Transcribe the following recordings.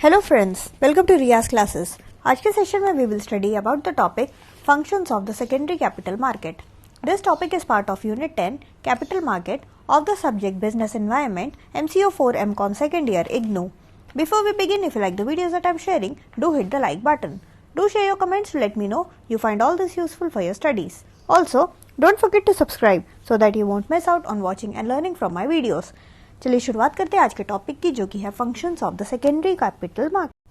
Hello friends, welcome to Riyaz classes. आज के session में we will study about the topic functions of the secondary capital market. This topic is part of unit 10 capital market of the subject business environment MCO 4 MCOM second year IGNOU. Before we begin, if you like the videos that I'm sharing, do hit the like button. Do share your comments to let me know you find all this useful for your studies. Also, don't forget to subscribe so that you won't miss out on watching and learning from my videos. चलिए शुरुआत करते हैं आज के topic की, जो कि है functions of the secondary capital market.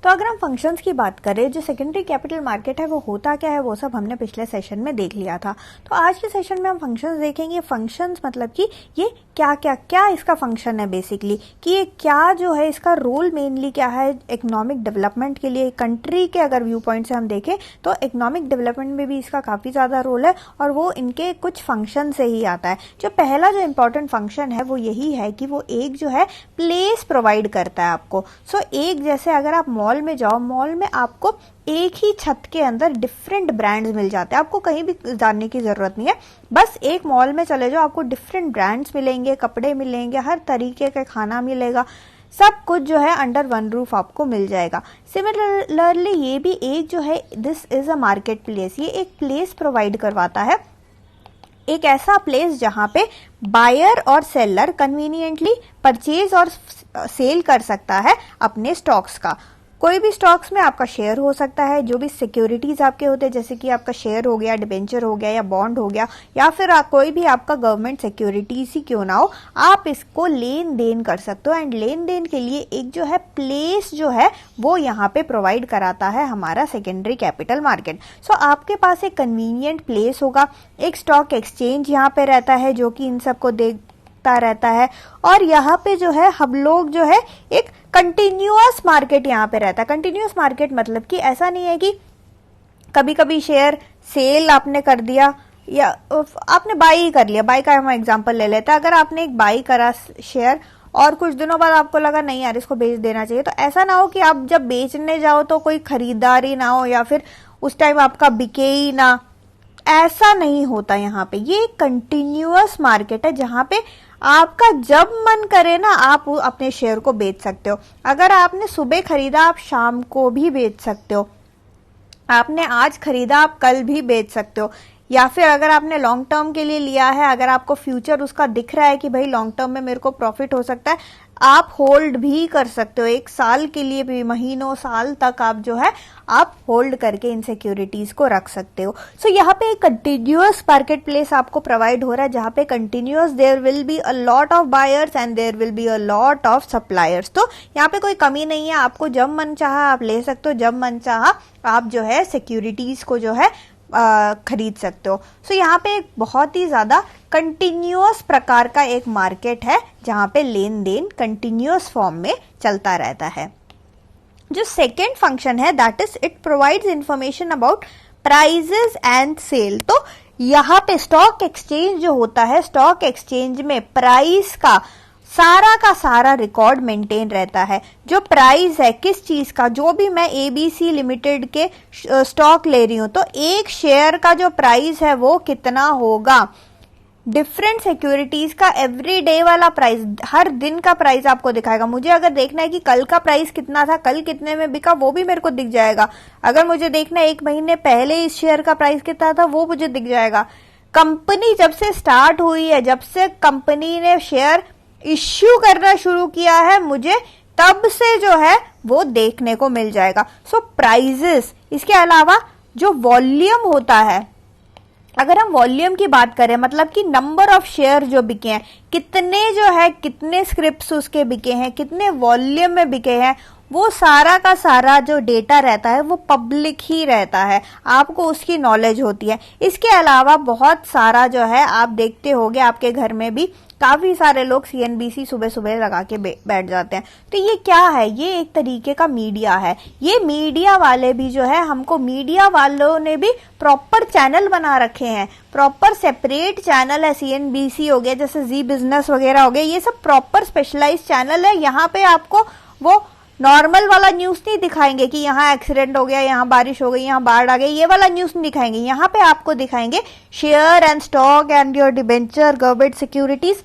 तो अगर हम फंक्शंस की बात करें, जो सेकेंडरी कैपिटल मार्केट है वो होता क्या है, वो सब हमने पिछले सेशन में देख लिया था। तो आज के सेशन में हम फंक्शंस देखेंगे। फंक्शंस मतलब कि ये क्या इसका फंक्शन है बेसिकली, कि ये क्या जो है इसका रोल मेनली क्या है इकोनॉमिक डेवलपमेंट के लिए। कंट्री के अगर व्यू पॉइंट से हम देखें तो इकोनॉमिक डेवलपमेंट में भी इसका काफ़ी ज़्यादा रोल है, और वो इनके कुछ फंक्शन से ही आता है। जो पहला जो इम्पोर्टेंट फंक्शन है वो यही है कि वो एक जो है प्लेस प्रोवाइड करता है आपको। सो एक जैसे अगर आप मॉल में जाओ, मॉल में आपको एक ही छत के अंदर डिफरेंट ब्रांड्स मिल जाते हैं। आपको कहीं भी जाने की जरूरत नहीं है, बस एक मॉल में चले जाओ, आपको डिफरेंट ब्रांड्स मिलेंगे, कपड़े मिलेंगे, हर तरीके का खाना मिलेगा, सब कुछ जो है अंडर वन रूफ आपको मिल जाएगा। सिमिलरली ये भी एक जो है this is a market place, ये एक प्लेस प्रोवाइड करवाता है, एक ऐसा प्लेस जहां पे बायर और सेलर कन्वीनियंटली परचेज और सेल कर सकता है अपने स्टॉक्स का। कोई भी स्टॉक्स में आपका शेयर हो सकता है, जो भी सिक्योरिटीज आपके होते हैं, जैसे कि आपका शेयर हो गया, डिबेंचर हो गया या बॉन्ड हो गया, या फिर कोई भी आपका गवर्नमेंट सिक्योरिटीज ही क्यों ना हो, आप इसको लेन देन कर सकते हो। एंड लेन देन के लिए एक जो है प्लेस जो है वो यहाँ पे प्रोवाइड कराता है हमारा सेकेंडरी कैपिटल मार्केट। सो आपके पास एक कन्वीनियंट प्लेस होगा, एक स्टॉक एक्सचेंज यहाँ पे रहता है जो कि इन सबको देखता रहता है, और यहाँ पे जो है हम लोग जो है एक कंटिन्यूअस मार्केट यहाँ पे रहता है। कंटिन्यूअस मार्केट मतलब कि ऐसा नहीं है कि कभी कभी शेयर सेल आपने कर दिया या आपने बाई कर लिया। बाई का हम एग्जांपल ले लेते हैं। अगर आपने एक बाई करा शेयर और कुछ दिनों बाद आपको लगा नहीं यार इसको बेच देना चाहिए, तो ऐसा ना हो कि आप जब बेचने जाओ तो कोई खरीदारी ना हो या फिर उस टाइम आपका बिके ही ना, ऐसा नहीं होता यहाँ पे। ये कंटिन्यूअस मार्केट है जहां पे आपका जब मन करे ना आप अपने शेयर को बेच सकते हो। अगर आपने सुबह खरीदा आप शाम को भी बेच सकते हो, आपने आज खरीदा आप कल भी बेच सकते हो, या फिर अगर आपने लॉन्ग टर्म के लिए लिया है, अगर आपको फ्यूचर उसका दिख रहा है कि भाई लॉन्ग टर्म में मेरे को प्रॉफिट हो सकता है, आप होल्ड भी कर सकते हो। एक साल के लिए भी, महीनों साल तक आप जो है आप होल्ड करके इन सिक्योरिटीज को रख सकते हो। सो यहाँ पे एक कंटिन्यूअस मार्केट प्लेस आपको प्रोवाइड हो रहा है, जहाँ पे continuous there will be a lot of buyers and there will be a lot of suppliers. तो यहाँ पे कोई कमी नहीं है, आपको जब मन चाहा आप ले सकते हो, जब मन चाहा आप जो है सिक्योरिटीज को जो है खरीद सकते हो। सो यहाँ पे एक बहुत ही ज्यादा कंटिन्यूअस प्रकार का एक मार्केट है जहां पे लेन देन कंटिन्यूअस फॉर्म में चलता रहता है। जो सेकेंड फंक्शन है that is it provides information about prices and sale. तो यहाँ पे स्टॉक एक्सचेंज जो होता है, स्टॉक एक्सचेंज में प्राइस का सारा रिकॉर्ड मेंटेन रहता है। जो प्राइस है किस चीज का, जो भी मैं ABC लिमिटेड के स्टॉक ले रही हूं तो एक शेयर का जो प्राइस है वो कितना होगा, डिफरेंट सिक्योरिटीज का एवरी डे वाला प्राइस, हर दिन का प्राइस आपको दिखाएगा। मुझे अगर देखना है कि कल का प्राइस कितना था, कल कितने में बिका, वो भी मेरे को दिख जाएगा। अगर मुझे देखना है एक महीने पहले इस शेयर का प्राइस कितना था, वो मुझे दिख जाएगा। कंपनी जब से स्टार्ट हुई है, जब से कंपनी ने शेयर इश्यू करना शुरू किया है, मुझे तब से जो है वो देखने को मिल जाएगा। सो प्राइजेस, इसके अलावा जो वॉल्यूम होता है, अगर हम वॉल्यूम की बात करें मतलब कि नंबर ऑफ शेयर जो बिके हैं, कितने जो है कितने स्क्रिप्ट्स उसके बिके हैं, कितने वॉल्यूम में बिके हैं, वो सारा का सारा जो डेटा रहता है वो पब्लिक ही रहता है, आपको उसकी नॉलेज होती है। इसके अलावा बहुत सारा जो है आप देखते होंगे आपके घर में भी काफी सारे लोग CNBC सुबह सुबह लगा के बैठ जाते हैं। तो ये क्या है, ये एक तरीके का मीडिया है। ये मीडिया वाले भी जो है, हमको मीडिया वालों ने भी प्रॉपर चैनल बना रखे हैं, प्रॉपर सेपरेट चैनल है। CNBC हो गया, जैसे जी बिजनेस वगैरह हो गया, ये सब प्रॉपर स्पेशलाइज्ड चैनल है। यहाँ पे आपको वो नॉर्मल वाला न्यूज नहीं दिखाएंगे कि यहाँ एक्सीडेंट हो गया, यहाँ बारिश हो गई, यहाँ बाढ़ आ गई, ये वाला न्यूज नहीं दिखाएंगे। यहाँ पे आपको दिखाएंगे share and stock and your debenture, government securities,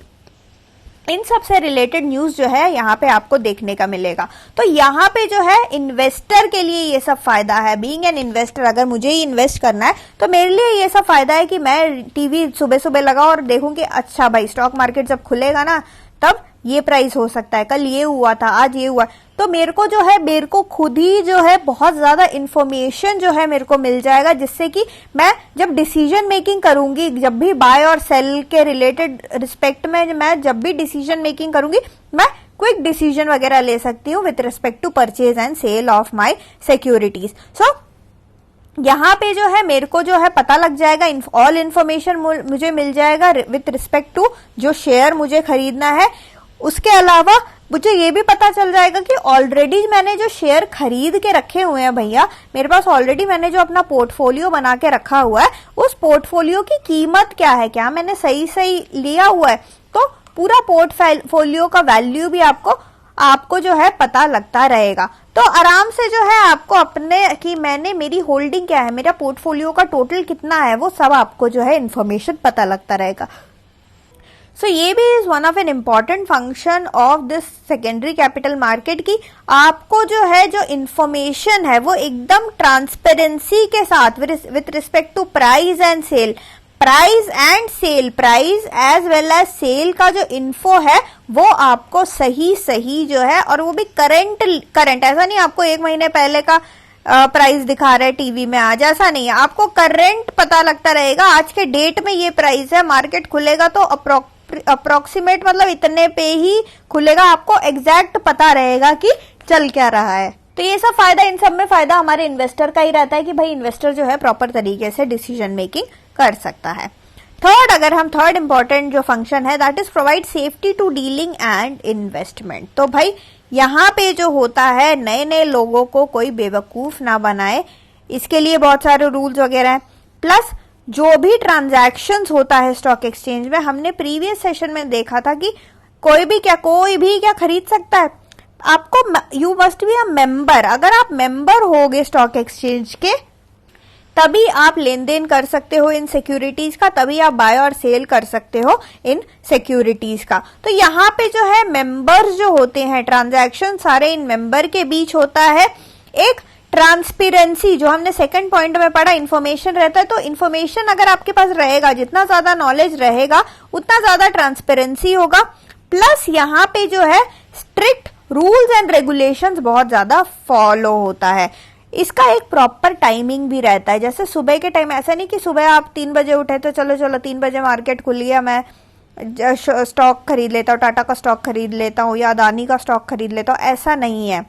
इन सब से रिलेटेड न्यूज जो है यहाँ पे आपको देखने का मिलेगा। तो यहाँ पे जो है इन्वेस्टर के लिए ये सब फायदा है। बीइंग एन इन्वेस्टर, अगर मुझे ही इन्वेस्ट करना है तो मेरे लिए ये सब फायदा है कि मैं टीवी सुबह सुबह लगाऊं और देखूं कि अच्छा भाई स्टॉक मार्केट जब खुलेगा ना तब ये प्राइस हो सकता है, कल ये हुआ था, आज ये हुआ। तो मेरे को जो है, मेरे को खुद ही जो है बहुत ज्यादा इंफॉर्मेशन जो है मेरे को मिल जाएगा, जिससे कि मैं जब डिसीजन मेकिंग करूंगी, जब भी बाय और सेल के रिलेटेड रिस्पेक्ट में मैं जब भी डिसीजन मेकिंग करूंगी, मैं क्विक डिसीजन वगैरह ले सकती हूँ with respect to purchase and sale of my securities. So यहाँ पे जो है मेरे को जो है पता लग जाएगा, ऑल इन्फॉर्मेशन मुझे मिल जाएगा विथ रिस्पेक्ट टू जो शेयर मुझे खरीदना है। उसके अलावा मुझे ये भी पता चल जाएगा कि ऑलरेडी मैंने जो शेयर खरीद के रखे हुए हैं भैया, मेरे पास ऑलरेडी मैंने जो अपना पोर्टफोलियो बना के रखा हुआ है, उस पोर्टफोलियो की कीमत क्या है, क्या मैंने सही सही लिया हुआ है। तो पूरा पोर्टफोलियो का वैल्यू भी आपको जो है पता लगता रहेगा। तो आराम से जो है आपको अपने कि मैंने मेरी होल्डिंग क्या है, मेरा पोर्टफोलियो का टोटल कितना है, वो सब आपको जो है इन्फॉर्मेशन पता लगता रहेगा। सो ये भी is one of an important function of this secondary capital market की आपको जो है जो इन्फॉर्मेशन है वो एकदम ट्रांसपेरेंसी के साथ with respect to price and sale, price and sale, price as well as sale का जो इन्फो है वो आपको सही जो है, और वो भी करंट, ऐसा नहीं आपको एक महीने पहले का प्राइस दिखा रहे टीवी में आज, ऐसा नहीं है, आपको करंट पता लगता रहेगा। आज के डेट में ये प्राइस है, मार्केट खुलेगा तो अप्रोक्सीमेट मतलब इतने पे ही खुलेगा, आपको एग्जैक्ट पता रहेगा कि चल क्या रहा है। तो ये सब फायदा, इन सब में फायदा हमारे इन्वेस्टर का ही रहता है कि भाई इन्वेस्टर जो है प्रॉपर तरीके से डिसीजन मेकिंग कर सकता है। थर्ड, अगर हम थर्ड इंपॉर्टेंट जो फंक्शन है that is provide safety to dealing and investment. तो भाई यहाँ पे जो होता है, नए नए लोगों को कोई बेवकूफ ना बनाए, इसके लिए बहुत सारे रूल्स वगैरह हैं। प्लस जो भी ट्रांजैक्शंस होता है स्टॉक एक्सचेंज में, हमने प्रीवियस सेशन में देखा था कि कोई भी क्या खरीद सकता है। आपको you must be a member, अगर आप मेंबर होगे स्टॉक एक्सचेंज के तभी आप लेन देन कर सकते हो इन सिक्योरिटीज का, तभी आप बाय और सेल कर सकते हो इन सिक्योरिटीज का। तो यहाँ पे जो है मेंबर्स जो होते हैं, ट्रांजैक्शन सारे इन मेंबर के बीच होता है। एक ट्रांसपेरेंसी जो हमने सेकंड पॉइंट में पढ़ा, इंफॉर्मेशन रहता है, तो इंफॉर्मेशन अगर आपके पास रहेगा, जितना ज्यादा नॉलेज रहेगा उतना ज्यादा ट्रांसपेरेंसी होगा। प्लस यहाँ पे जो है स्ट्रिक्ट रूल्स एंड रेगुलेशंस बहुत ज्यादा फॉलो होता है। इसका एक प्रॉपर टाइमिंग भी रहता है, जैसे सुबह के टाइम, ऐसा नहीं कि सुबह आप 3 बजे उठे तो चलो 3 बजे मार्केट खुल गया, मैं स्टॉक खरीद लेता हूँ, टाटा का स्टॉक खरीद लेता हूँ या अदानी का स्टॉक खरीद लेता हूँ, ऐसा नहीं है।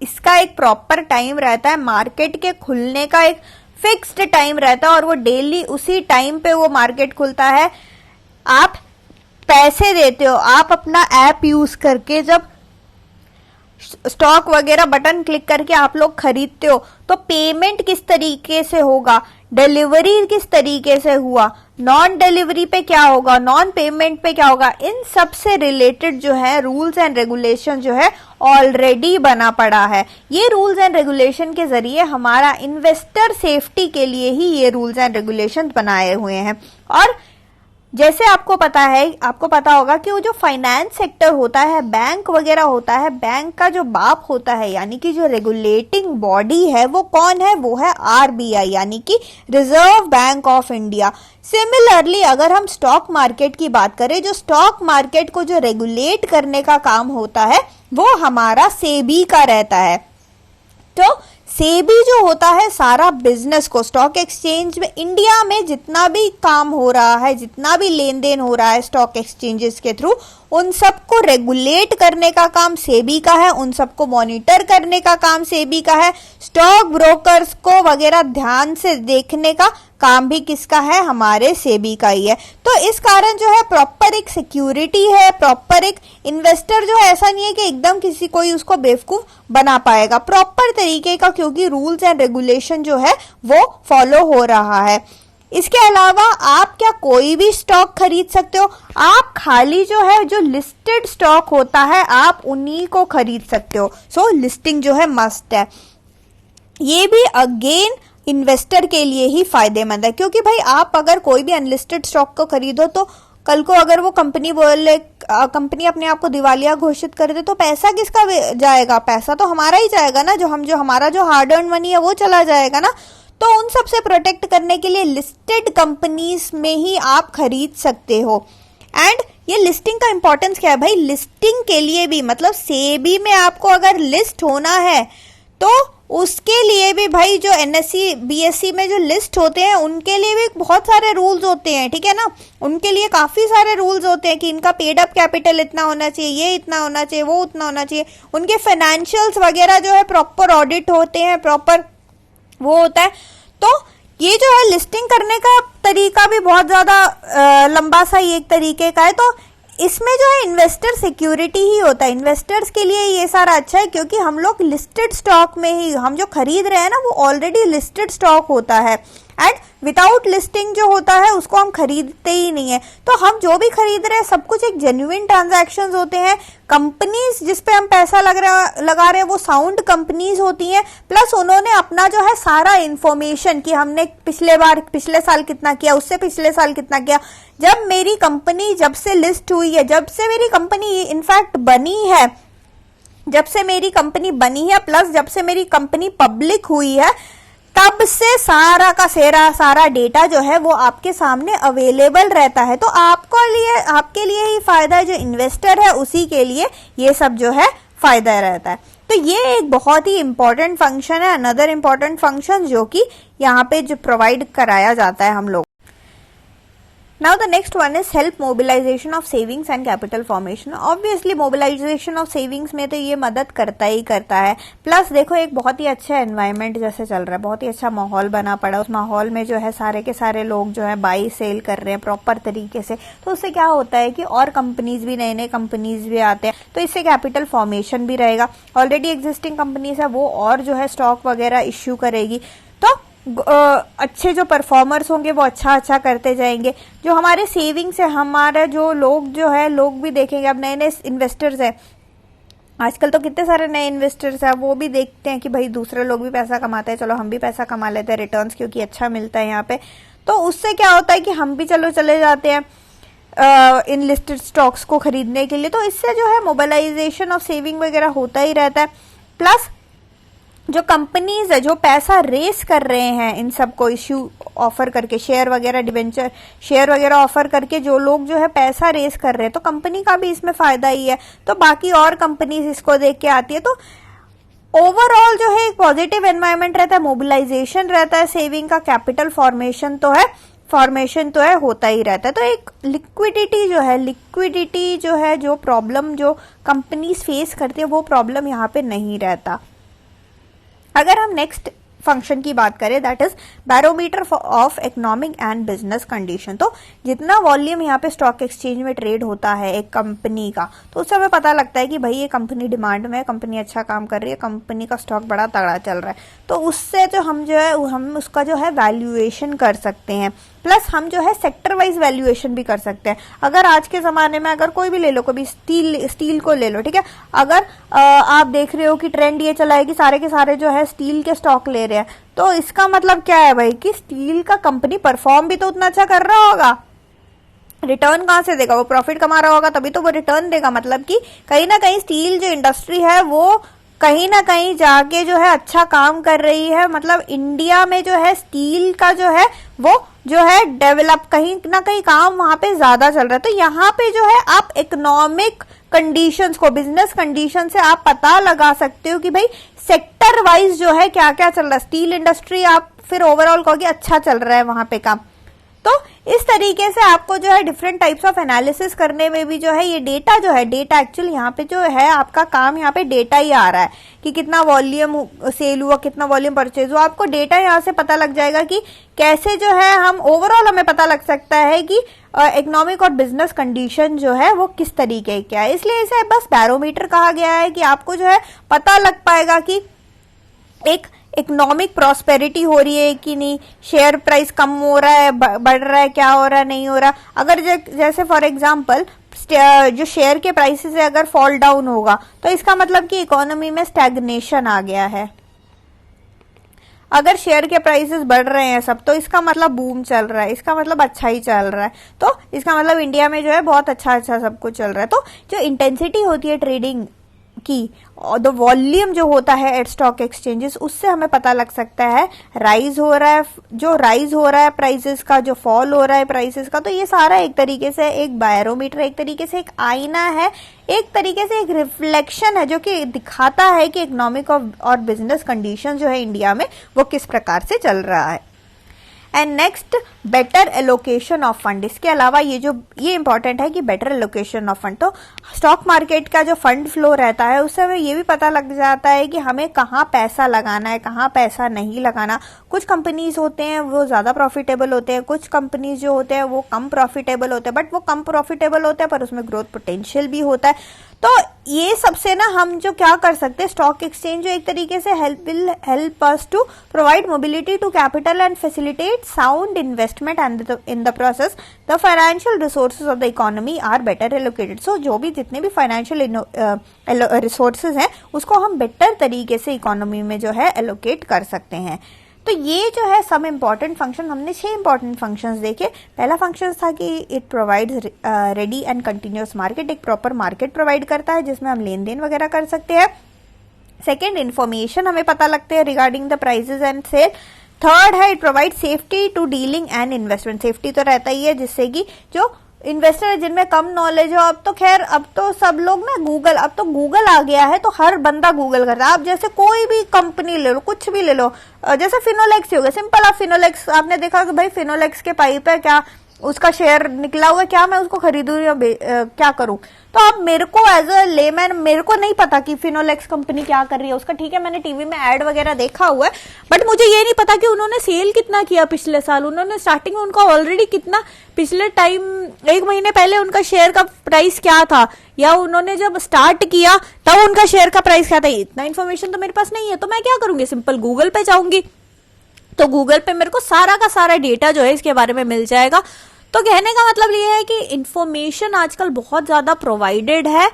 इसका एक प्रॉपर टाइम रहता है, मार्केट के खुलने का एक फिक्स्ड टाइम रहता है और वो डेली उसी टाइम पे वो मार्केट खुलता है। आप पैसे देते हो, आप अपना ऐप यूज करके जब स्टॉक वगैरह बटन क्लिक करके आप लोग खरीदते हो, तो पेमेंट किस तरीके से होगा, डिलीवरी किस तरीके से हुआ, नॉन डिलीवरी पे क्या होगा, नॉन पेमेंट पे क्या होगा, इन सब से रिलेटेड जो है रूल्स एंड रेगुलेशन जो है ऑलरेडी बना पड़ा है। ये रूल्स एंड रेगुलेशन के जरिए हमारा इन्वेस्टर सेफ्टी के लिए ही ये रूल्स एंड रेगुलेशन बनाए हुए हैं। और जैसे आपको पता होगा कि वो जो फाइनेंस सेक्टर होता है, बैंक वगैरह होता है, बैंक का जो बाप होता है, यानी कि जो रेगुलेटिंग बॉडी है वो कौन है, वो है आरबीआई, यानी कि reserve bank of India. Similarly अगर हम स्टॉक मार्केट की बात करें, जो स्टॉक मार्केट को जो रेगुलेट करने का काम होता है वो हमारा सेबी का रहता है। तो सेबी जो होता है सारा बिजनेस को, स्टॉक एक्सचेंज में इंडिया में जितना भी काम हो रहा है, जितना भी लेन देन हो रहा है स्टॉक एक्सचेंजेस के थ्रू, उन सबको रेगुलेट करने का काम सेबी का है, उन सबको मॉनिटर करने का काम सेबी का है। स्टॉक ब्रोकर्स को वगैरह ध्यान से देखने का काम भी किसका है, हमारे सेबी का ही है। तो इस कारण जो है प्रॉपर एक सिक्योरिटी है, प्रॉपर एक इन्वेस्टर जो है, ऐसा नहीं है कि एकदम किसी कोई उसको बेवकूफ बना पाएगा, प्रॉपर तरीके का, क्योंकि रूल्स एंड रेगुलेशन जो है वो फॉलो हो रहा है। इसके अलावा आप क्या कोई भी स्टॉक खरीद सकते हो, आप खाली जो है जो लिस्टेड स्टॉक होता है आप उन्हीं को खरीद सकते हो। सो लिस्टिंग जो है मस्ट है। ये भी अगेन इन्वेस्टर के लिए ही फायदेमंद है, क्योंकि भाई आप अगर कोई भी अनलिस्टेड स्टॉक को खरीदो तो कल को अगर वो कंपनी कंपनी अपने आप को दिवालिया घोषित कर दे तो पैसा किसका जाएगा? पैसा तो हमारा ही जाएगा ना, हमारा जो हार्ड अर्न मनी है वो चला जाएगा ना। तो उन सब से प्रोटेक्ट करने के लिए लिस्टेड कंपनीज में ही आप खरीद सकते हो। एंड ये लिस्टिंग का इंपॉर्टेंस क्या है भाई? लिस्टिंग के लिए भी, मतलब सेबी में आपको अगर लिस्ट होना है तो उसके लिए भी भाई जो एनएससी बीएससी में जो लिस्ट होते हैं उनके लिए भी बहुत सारे रूल्स होते हैं, ठीक है ना। उनके लिए काफी सारे रूल्स होते हैं कि इनका पेड अप कैपिटल इतना होना चाहिए, ये इतना होना चाहिए, वो उतना होना चाहिए। उनके फाइनेंशियल्स वगैरह जो है प्रॉपर ऑडिट होते हैं, प्रॉपर वो होता है। तो ये जो है लिस्टिंग करने का तरीका भी बहुत ज्यादा लंबा सा ही एक तरीके का है। तो इसमें जो है इन्वेस्टर सिक्योरिटी ही होता है। इन्वेस्टर्स के लिए ये सारा अच्छा है क्योंकि हम लोग लिस्टेड स्टॉक में ही, हम जो खरीद रहे हैं ना वो ऑलरेडी लिस्टेड स्टॉक होता है। एंड विदाउट लिस्टिंग जो होता है उसको हम खरीदते ही नहीं है। तो हम जो भी खरीद रहे हैं सब कुछ एक जेन्युइन ट्रांजैक्शंस होते हैं। कंपनीज जिस पे हम पैसा लगा रहे हैं वो साउंड कंपनीज होती हैं। प्लस उन्होंने अपना जो है सारा इंफॉर्मेशन कि हमने पिछले साल कितना किया, उससे पिछले साल कितना किया, जब मेरी कंपनी जब से लिस्ट हुई है, जब से मेरी कंपनी इनफैक्ट बनी है, जब से मेरी कंपनी बनी है, प्लस जब से मेरी कंपनी पब्लिक हुई है, तब से सारा का सारा डेटा जो है वो आपके सामने अवेलेबल रहता है। तो आपके लिए ही फायदा है, जो इन्वेस्टर है उसी के लिए ये सब जो है फायदा रहता है। तो ये एक बहुत ही इंपॉर्टेंट फंक्शन है, अनदर इंपॉर्टेंट फंक्शन जो कि यहाँ पे जो प्रोवाइड कराया जाता है हम लोग। Now the next one is help mobilization of savings and capital formation. Obviously mobilization of savings में तो ये मदद करता ही करता है। प्लस देखो एक बहुत ही अच्छा एनवायरनमेंट जैसे चल रहा है, बहुत ही अच्छा माहौल बना पड़ा, उस माहौल में जो है सारे के सारे लोग जो है बाई सेल कर रहे हैं प्रॉपर तरीके से। तो उससे क्या होता है कि और कंपनीज भी, नए कंपनीज भी आते हैं, तो इससे कैपिटल फॉर्मेशन भी रहेगा। ऑलरेडी एग्जिस्टिंग कंपनीज है वो और जो है स्टॉक वगैरह इश्यू करेगी, तो अच्छे जो परफॉर्मर्स होंगे वो अच्छा करते जाएंगे। जो हमारे सेविंग्स है, हमारा जो लोग जो है, लोग भी देखेंगे। अब नए इन्वेस्टर्स हैं आजकल, तो कितने सारे नए इन्वेस्टर्स हैं, वो भी देखते हैं कि भाई दूसरे लोग भी पैसा कमाते हैं, चलो हम भी पैसा कमा लेते हैं, रिटर्न्स क्योंकि अच्छा मिलता है यहाँ पे। तो उससे क्या होता है कि हम भी चले जाते हैं इन लिस्टेड स्टॉक्स को खरीदने के लिए। तो इससे जो है मोबिलाइजेशन ऑफ सेविंग वगैरह होता ही रहता है। प्लस जो कंपनीज है जो पैसा रेस कर रहे हैं इन सबको इश्यू ऑफर करके, शेयर वगैरह, डिबेंचर शेयर वगैरह ऑफर करके जो लोग जो है पैसा रेस कर रहे हैं, तो कंपनी का भी इसमें फायदा ही है। तो बाकी और कंपनीज इसको देख के आती है। तो ओवरऑल जो है एक पॉजिटिव एनवायरनमेंट रहता है, मोबिलाइजेशन रहता है, सेविंग का कैपिटल फॉर्मेशन तो है होता ही रहता है। तो एक लिक्विडिटी जो है जो प्रॉब्लम जो कंपनीज फेस करती है वो प्रॉब्लम यहाँ पे नहीं रहता। अगर हम नेक्स्ट फंक्शन की बात करें, that is barometer of economic and business condition. तो जितना वॉल्यूम यहाँ पे स्टॉक एक्सचेंज में ट्रेड होता है एक कंपनी का, तो उससे हमें पता लगता है कि भाई ये कंपनी डिमांड में है, कंपनी अच्छा काम कर रही है, कंपनी का स्टॉक बड़ा तगड़ा चल रहा है। तो उससे जो हम उसका जो है वैल्यूएशन कर सकते हैं। प्लस हम जो है सेक्टर वाइज वैल्यूएशन भी कर सकते हैं। अगर आज के जमाने में अगर कोई भी ले लो, कभी स्टील को ले लो, ठीक है, अगर आप देख रहे हो कि ट्रेंड ये चला है कि सारे के सारे जो है स्टील के स्टॉक ले रहे हैं, तो इसका मतलब क्या है भाई कि स्टील का कंपनी परफॉर्म भी तो उतना अच्छा कर रहा होगा, रिटर्न कहां से देगा? वो प्रॉफिट कमा रहा होगा तभी तो वो रिटर्न देगा। मतलब कि कहीं ना कहीं स्टील जो इंडस्ट्री है वो कहीं ना कहीं जाके जो है अच्छा काम कर रही है। मतलब इंडिया में जो है स्टील का जो है वो जो है डेवलप कहीं ना कहीं काम वहां पे ज्यादा चल रहा है। तो यहाँ पे जो है आप इकोनॉमिक कंडीशंस को, बिजनेस कंडीशन से आप पता लगा सकते हो कि भाई सेक्टर वाइज जो है क्या क्या चल रहा है। स्टील इंडस्ट्री आप फिर ओवरऑल कहोगे अच्छा चल रहा है वहां पे काम। तो इस तरीके से आपको जो है डिफरेंट टाइप्स ऑफ एनालिसिस करने में भी जो है ये डेटा एक्चुअली यहाँ पे जो है आपका काम, यहाँ पे डेटा ही आ रहा है कि कितना वॉल्यूम सेल हुआ, कितना वॉल्यूम परचेज हुआ। आपको डेटा यहाँ से पता लग जाएगा कि कैसे जो है हम ओवरऑल हमें पता लग सकता है कि इकोनॉमिक और बिजनेस कंडीशन जो है वो किस तरीके का है। इसलिए इसे बस बैरोमीटर कहा गया है कि आपको जो है पता लग पाएगा कि एक इकोनॉमिक प्रॉस्पेरिटी हो रही है कि नहीं, शेयर प्राइस कम हो रहा है, बढ़ रहा है, क्या हो रहा है, नहीं हो रहा। अगर जैसे फॉर एग्जांपल जो शेयर के प्राइसेस है अगर फॉल डाउन होगा तो इसका मतलब कि इकोनॉमी में स्टैग्नेशन आ गया है। अगर शेयर के प्राइसेस बढ़ रहे हैं सब, तो इसका मतलब बूम चल रहा है, इसका मतलब अच्छा ही चल रहा है, तो इसका मतलब इंडिया में जो है बहुत अच्छा सब कुछ चल रहा है। तो जो इंटेंसिटी होती है ट्रेडिंग की, द वॉल्यूम जो होता है एट स्टॉक एक्सचेंजेस, उससे हमें पता लग सकता है राइज हो रहा है, जो राइज हो रहा है प्राइसेस का, जो फॉल हो रहा है प्राइसेस का। तो ये सारा एक तरीके से एक बैरोमीटर, एक तरीके से एक आईना है, एक तरीके से एक रिफ्लेक्शन है जो कि दिखाता है कि इकोनॉमिक और बिजनेस कंडीशन जो है इंडिया में वो किस प्रकार से चल रहा है। And next, better allocation of fund. इसके अलावा ये इंपॉर्टेंट है कि बेटर एलोकेशन ऑफ फंड, तो स्टॉक मार्केट का जो फंड फ्लो रहता है उससे हमें ये भी पता लग जाता है कि हमें कहाँ पैसा लगाना है, कहाँ पैसा नहीं लगाना। कुछ कंपनीज होते हैं वो ज्यादा प्रॉफिटेबल होते हैं, कुछ कंपनीज जो होते हैं वो कम प्रॉफिटेबल होते हैं, बट वो कम प्रॉफिटेबल होते हैं पर उसमें ग्रोथ पोटेंशियल भी होता है। तो ये सबसे ना हम जो क्या कर सकते हैं, स्टॉक एक्सचेंज जो एक तरीके से will help us to provide mobility to capital and facilitate sound investment and in the process the financial resources of the economy are better allocated. So जो भी जितने भी फाइनेंशियल रिसोर्सेज हैं उसको हम बेटर तरीके से इकोनॉमी में जो है एलोकेट कर सकते हैं। तो ये जो है सब इम्पॉर्टेंट फंक्शन, हमने 6 इम्पॉर्टेंट फंक्शंस देखे। पहला फंक्शन था कि it provides ready and continuous market, एक प्रॉपर मार्केट प्रोवाइड करता है जिसमें हम लेन देन वगैरह कर सकते हैं। सेकेंड, इन्फॉर्मेशन हमें पता लगते हैं regarding the prices and sale. Third है, it provide safety to dealing and investment. Safety तो रहता ही है जिससे कि जो इन्वेस्टर है जिनमें कम नॉलेज हो, अब तो खैर अब तो सब लोग ना गूगल, अब तो गूगल आ गया है तो हर बंदा गूगल करता है। आप जैसे कोई भी कंपनी ले लो, कुछ भी ले लो, जैसे फिनोलेक्स ही हो गया, सिंपल आप फिनोलेक्स, आपने देखा कि भाई फिनोलेक्स के पाइप है, क्या उसका शेयर निकला हुआ है, क्या मैं उसको खरीदूं या क्या करूं? तो अब मेरे को एज अ लेमैन मेरे को नहीं पता कि फिनोलेक्स कंपनी क्या कर रही है उसका। ठीक है, मैंने टीवी में ऐड वगैरह देखा हुआ है, बट मुझे ये नहीं पता कि उन्होंने सेल कितना किया पिछले साल, उन्होंने स्टार्टिंग में उनका ऑलरेडी कितना, पिछले टाइम 1 महीने पहले उनका शेयर का प्राइस क्या था, या उन्होंने जब स्टार्ट किया तब उनका शेयर का प्राइस क्या था। इतना इन्फॉर्मेशन तो मेरे पास नहीं है, तो मैं क्या करूंगी, सिंपल गूगल पे जाऊंगी, तो गूगल पे मेरे को सारा का सारा डेटा जो है इसके बारे में मिल जाएगा। तो कहने का मतलब ये है कि इंफॉर्मेशन आजकल बहुत ज्यादा प्रोवाइडेड है,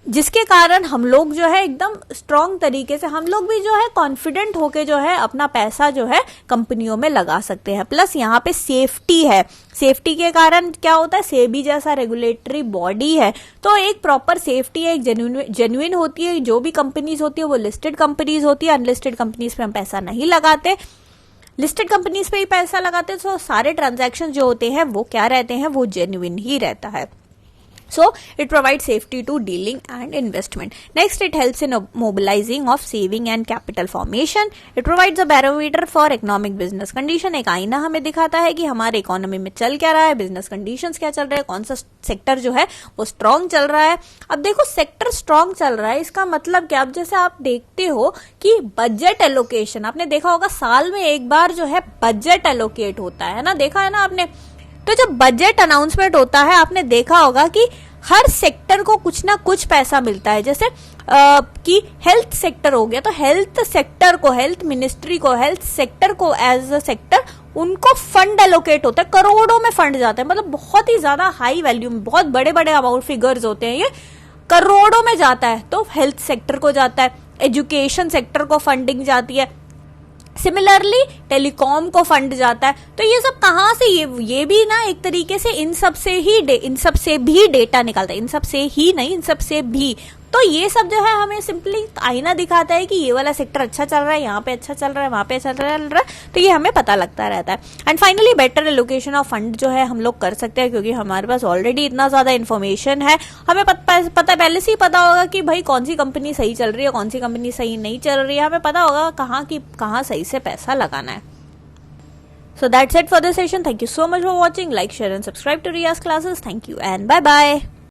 जिसके कारण हम लोग जो है एकदम स्ट्रांग तरीके से, हम लोग भी जो है कॉन्फिडेंट होके जो है अपना पैसा जो है कंपनियों में लगा सकते हैं। प्लस यहाँ पे सेफ्टी है, सेफ्टी के कारण क्या होता है, सेबी जैसा रेगुलेटरी बॉडी है, तो एक प्रॉपर सेफ्टी है, एक जेन्युइन होती है। जो भी कंपनीज होती है वो लिस्टेड कंपनीज होती है, अनलिस्टेड कंपनीज पे हम पैसा नहीं लगाते, लिस्टेड कंपनीज पे ही पैसा लगाते हैं। तो सारे ट्रांजैक्शन जो होते हैं वो क्या रहते हैं, वो जेन्युइन ही रहता है। So it provides safety to dealing and investment. Next, it helps in mobilizing of saving and capital formation. It provides a barometer for economic business condition. एक आईना हमें दिखाता है कि हमारे इकोनॉमी में चल क्या रहा है, बिजनेस कंडीशंस क्या चल रहे हैं, कौन सा सेक्टर जो है वो स्ट्रांग चल रहा है। अब देखो सेक्टर स्ट्रांग चल रहा है, इसका मतलब क्या, अब जैसे आप देखते हो कि बजट एलोकेशन, आपने देखा होगा साल में एक बार जो है बजट एलोकेट होता है ना, देखा है ना आपने। तो जब बजट अनाउंसमेंट होता है आपने देखा होगा कि हर सेक्टर को कुछ ना कुछ पैसा मिलता है। जैसे कि हेल्थ सेक्टर हो गया, तो हेल्थ सेक्टर को, हेल्थ मिनिस्ट्री को, हेल्थ सेक्टर को एज अ सेक्टर उनको फंड एलोकेट होता है, करोड़ों में फंड जाता है, मतलब बहुत ही ज्यादा हाई वैल्यू में, बहुत बड़े बड़े अमाउंट फिगर्स होते हैं, ये करोड़ों में जाता है, तो हेल्थ सेक्टर को जाता है। एजुकेशन सेक्टर को फंडिंग जाती है, सिमिलरली टेलीकॉम को फंड जाता है। तो ये सब कहाँ से, ये भी ना एक तरीके से इन सब से भी डेटा निकालता है, इन सब से ही नहीं, इन सब से भी। तो ये सब जो है हमें सिंपली आईना दिखाता है कि ये वाला सेक्टर अच्छा चल रहा है, यहाँ पे अच्छा चल रहा है, वहां पे अच्छा चल रहा है, तो ये हमें पता लगता रहता है। And finally better allocation of fund जो है हम लोग कर सकते हैं, क्योंकि हमारे पास ऑलरेडी इतना ज्यादा इन्फॉर्मेशन है, हमें पता पहले से ही पता होगा कि भाई कौन सी कंपनी सही चल रही है, कौन सी कंपनी सही नहीं चल रही है, हमें पता होगा कहाँ सही से पैसा लगाना है। So that's it for this session. Thank you so much for watching. Like, share and subscribe to Riya's classes. Thank you and bye bye.